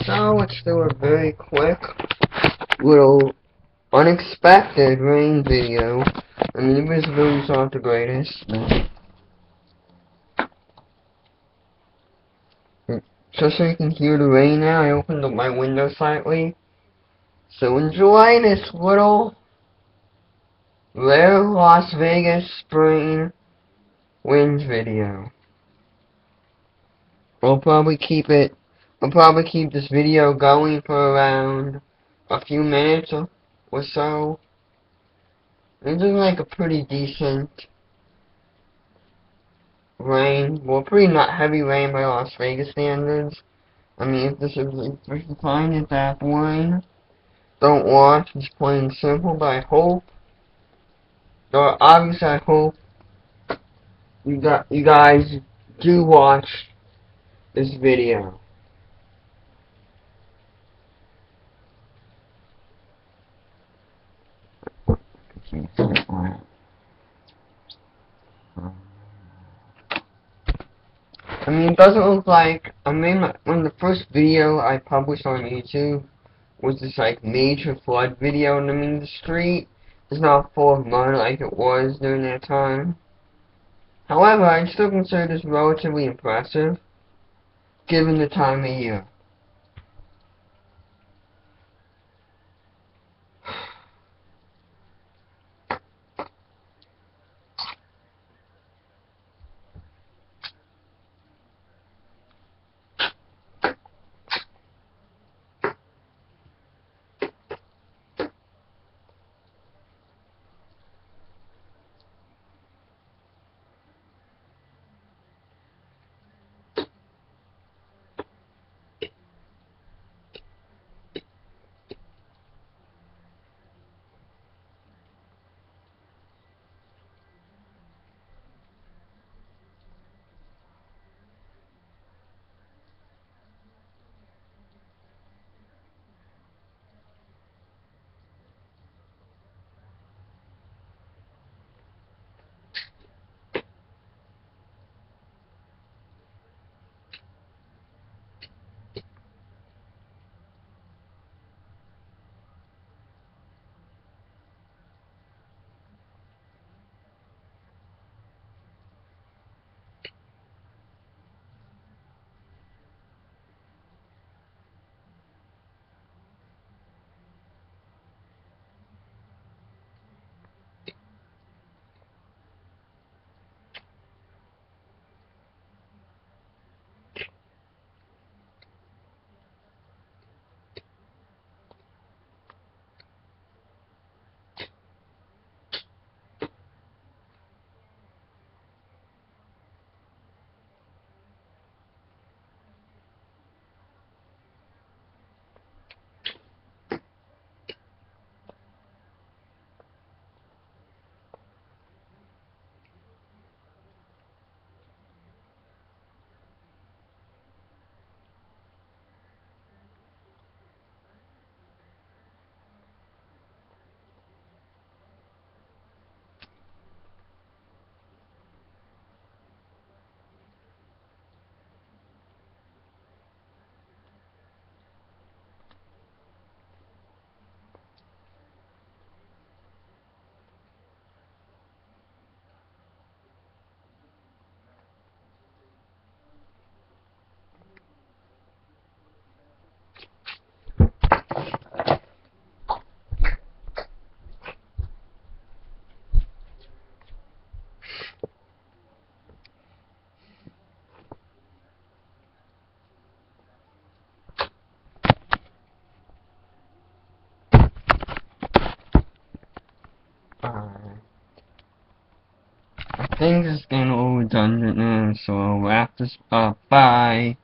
So let's do a very quick little unexpected rain video. I mean, the visibility's aren't the greatest. Just so you can hear the rain now, I opened up my window slightly. So enjoy this little rare Las Vegas spring wind video. I'll probably keep this video going for around a few minutes or so. It's just like a pretty decent rain. Well, pretty not heavy rain by Las Vegas standards. I mean, if you find it that boring, don't watch. It's plain and simple, but I hope, or obviously I hope you guys do watch this video. I mean, it doesn't look like, when the first video I published on YouTube was this, like, major flood video, and I mean, the street is not full of mud like it was during that time. However, I'd still consider this relatively impressive, given the time of year. I think this is getting a little redundant now, so I'll wrap this up. Bye.